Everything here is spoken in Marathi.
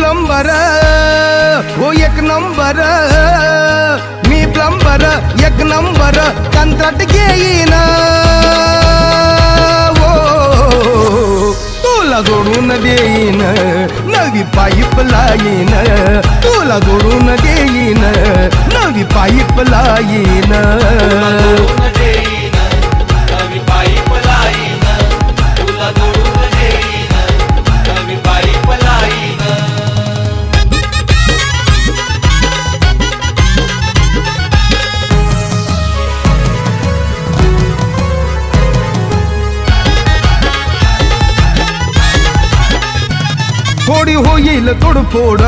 प्लंबर हो एक नंबर, मी प्लंबर एक नंबर कंत्राट घेईन हो, तुला जोडून देईन नवी पाईप लाईन, तुला जोडून देईन नवी पाईप लाईन. थोडी होईल तोडफोड